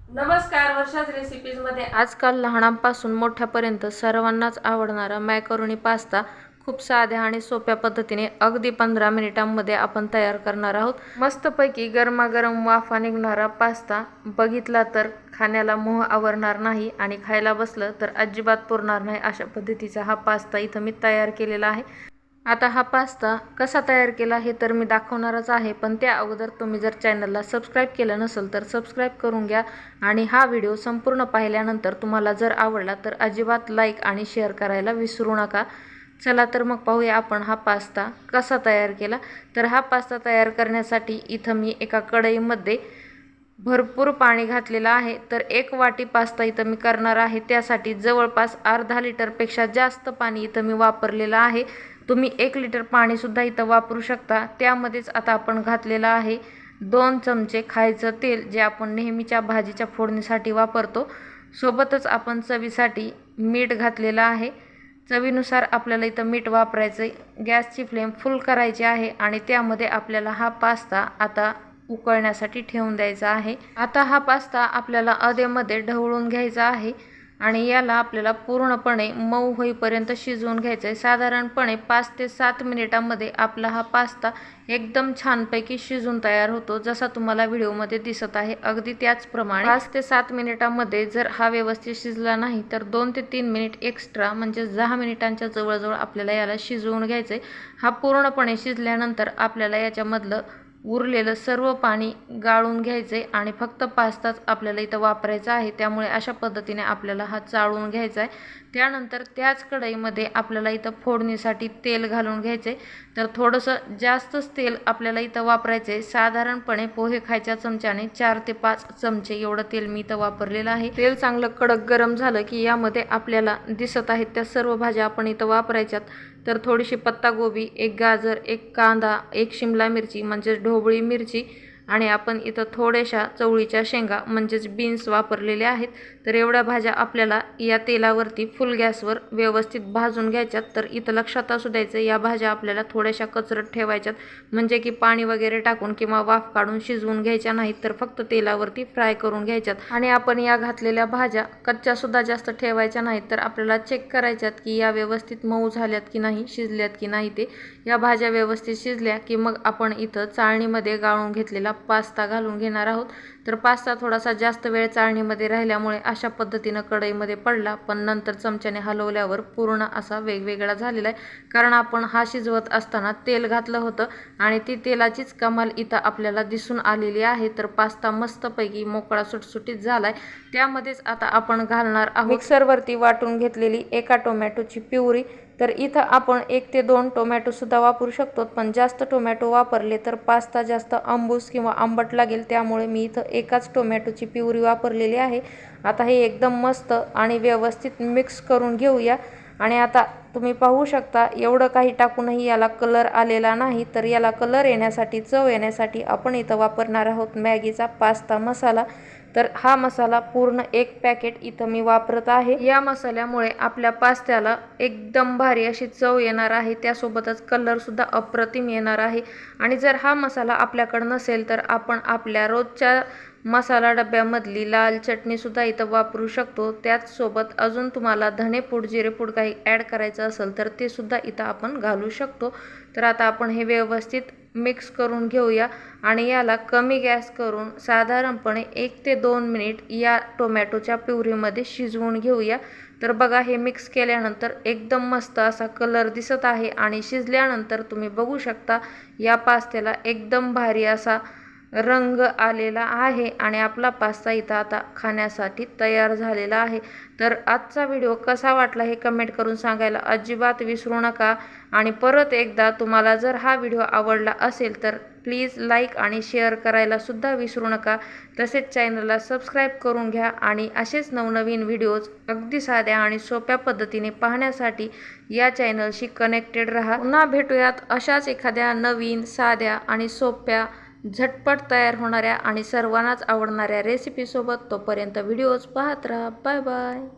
नमस्कार, वर्षाच रेसिपीज मध्ये आजकाल लहानांपासून मोठ्यापर्यंत सर्वांनाच आवडणारा मॅकरोनी पास्ता खूप साध्या आणि सोप्या पद्धतीने अगदी 15 मिनिटांमध्ये आपण तयार करणार आहोत। मस्तपैकी गरमागरम वाफा निघणारा पास्ता बघितला तर खाण्याला मोह आवरणार नाही आणि खायला बसलं तर अजिबात पुरणार नाही अशा पद्धतीचा हा पास्ता इथं मी तयार केलेला आहे। आता हा पास्ता कसा तयार केला हे तर मी दाखवणारच आहे, पण त्या अगोदर तुम्ही जर चॅनलला सबस्क्राईब केलं नसेल तर सबस्क्राईब करून घ्या आणि हा व्हिडिओ संपूर्ण पाहिल्यानंतर तुम्हाला जर आवडला तर अजिबात लाईक आणि शेअर करायला विसरू नका। चला तर मग पाहूया आपण हा पास्ता कसा तयार केला। तर हा पास्ता तयार करण्यासाठी इथं मी एका कढईमध्ये भरपूर पाणी घातलेलं आहे। तर 1 वाटी पास्ता इथं मी करणार आहे, त्यासाठी जवळपास अर्धा लिटरपेक्षा जास्त पाणी इथं मी वापरलेलं आहे। तुम्ही 1 लिटर पाणी सुद्धा इथं वापरू शकता। त्यामध्येच आता आपण घातलेलं आहे 2 चमचे खायचं तेल, जे आपण नेहमीच्या भाजीच्या फोडणीसाठी वापरतो। सोबतच आपण चवीसाठी मीठ घातलेलं आहे। चवीनुसार आपल्याला इथं मीठ वापरायचं। गॅसची फ्लेम फुल करायची आहे आणि त्यामध्ये आपल्याला हा पास्ता आता उकळण्यासाठी ठेवून द्यायचा आहे। आता हा पास्ता आपल्याला अधेमध्ये ढवळून घ्यायचा आहे आणि याला आपल्याला पूर्णपणे मऊ होईपर्यंत शिजवून घ्यायचं आहे। साधारणपणे 5 ते 7 मिनिटांमध्ये आपला हा पास्ता एकदम छानपैकी शिजून तयार होतो, जसा तुम्हाला व्हिडिओमध्ये दिसत आहे अगदी त्याचप्रमाणे। 5 ते 7 मिनिटांमध्ये जर हा व्यवस्थित शिजला नाही तर 2 ते 3 मिनिट एक्स्ट्रा म्हणजे 10 मिनिटांच्या जवळजवळ आपल्याला याला शिजवून घ्यायचं आहे। हा पूर्णपणे शिजल्यानंतर आपल्याला याच्यामधलं उरलेलं सर्व पाणी गाळून घ्यायचे आणि फक्त पास्ताच आपल्याला इथं वापरायचा आहे। त्यामुळे अशा पद्धतीने आपल्याला हा चाळून घ्यायचा आहे। त्यानंतर त्याच कढईमध्ये आपल्याला इथं फोडणीसाठी तेल घालून घ्यायचे। तर थोडंसं जास्तच तेल आपल्याला इथं वापरायचे। साधारणपणे पोहे खायच्या चमच्याने 4 ते 5 चमचे एवढं तेल मी इथं वापरलेलं आहे। तेल चांगलं कडक गरम झालं की यामध्ये आपल्याला दिसत आहेत त्या सर्व भाज्या आपण इथं वापरायच्यात। तर थोडीशी पत्तागोबी, 1 गाजर, 1 कांदा, 1 शिमला मिरची म्हणजे ढोबळी मिरची आणि आपण इथं थोड्याशा चवळीच्या शेंगा म्हणजेच बीन्स वापरलेले आहेत। तर एवढ्या भाज्या आपल्याला या तेलावरती फुल गॅसवर व्यवस्थित भाजून घ्यायच्यात। तर इथं लक्षात असू द्यायचं, या भाज्या आपल्याला थोड्याशा कचरट ठेवायच्यात, म्हणजे की पाणी वगैरे टाकून किंवा वाफ काढून शिजवून घ्यायच्या नाहीत, तर फक्त तेलावरती फ्राय करून घ्यायच्यात। आणि आपण या घातलेल्या भाज्या कच्च्या सुद्धा जास्त ठेवायच्या नाहीत, तर आपल्याला चेक करायच्यात की या व्यवस्थित मऊ झाल्यात की नाही, शिजल्यात की नाही। ते या भाज्या व्यवस्थित शिजल्या की मग आपण इथं चाळणीमध्ये गाळून घेतलेला पास्ता घालून घेणार आहोत। तर पास्ता थोडासा जास्त वेळ चाळणीमध्ये राहिल्यामुळे अशा पद्धतीनं कढईमध्ये पडला, पण नंतर चमच्याने हलवल्यावर पूर्ण असा वेगवेगळा झालेला आहे, कारण आपण हा शिजवत असताना तेल घातलं होतं आणि ती तेलाचीच कमाल इथं आपल्याला दिसून आलेली आहे। तर पास्ता मस्तपैकी मोकळा सुटसुटीत झालाय। त्यामध्येच आता आपण घालणार आहोत मिक्सरवरती वाटून घेतलेली 1 टोमॅटोची प्युरी। तर इथं आपण 1 ते 2 टोमॅटो सुद्धा वापरू शकतो, पण जास्त टोमॅटो वापरले तर पास्ता जास्त आंबूस किंवा आंबट लागेल, त्यामुळे मी इथं 1च टोमॅटोची प्युरी वापरलेली आहे। आता हे एकदम मस्त आणि व्यवस्थित मिक्स करून घेऊया। आणि आता तुम्ही पाहू शकता एवढं काही टाकूनही याला कलर आलेला नाही, तर याला कलर येण्यासाठी, चव येण्यासाठी आपण इथं वापरणार आहोत मॅगीचा पास्ता मसाला। तर हा मसाला पूर्ण 1 पॅकेट इथं मी वापरत आहे। या मसाल्यामुळे आपल्या पास्त्याला एकदम भारी अशी चव येणार आहे, त्यासोबतच कलर सुद्धा अप्रतिम येणार आहे। आणि जर हा मसाला आपल्याकडे नसेल तर आपण आपल्या रोजच्या मसाला डब्यामधली लाल चटणी सुद्धा इथं वापरू शकतो। त्याचसोबत अजून तुम्हाला धनेपूड, जिरेपूड काही ॲड करायचं असेल तर ते सुद्धा इथं आपण घालू शकतो। तर आता आपण हे व्यवस्थित मिक्स करून घेऊया आणि याला कमी गॅस करून साधारणपणे 1 ते 2 मिनिट या टोमॅटोच्या प्युरीमध्ये शिजवून घेऊया। तर बघा, हे मिक्स केल्यानंतर एकदम मस्त असा कलर दिसत आहे आणि शिजल्यानंतर तुम्ही बघू शकता या पास्त्याला एकदम भारी असा रंग आलेला आहे आणि आपला पास्ता इथं आता खाण्यासाठी तयार झालेला आहे। तर आजचा व्हिडिओ कसा वाटला हे कमेंट करून सांगायला अजिबात विसरू नका। आणि परत एकदा तुम्हाला जर हा व्हिडिओ आवडला असेल तर प्लीज लाईक आणि शेअर करायला सुद्धा विसरू नका। तसेच चॅनलला सबस्क्राईब करून घ्या आणि असेच नवनवीन व्हिडिओज अगदी साध्या आणि सोप्या पद्धतीने पाहण्यासाठी या चॅनलशी कनेक्टेड राहा। पुन्हा भेटूयात अशाच एखाद्या नवीन, साध्या आणि सोप्या, झटपट तयार होणाऱ्या आणि सर्वांनाच आवडणाऱ्या रेसिपीसोबत। तोपर्यंत व्हिडिओज पाहत राहा। Bye bye.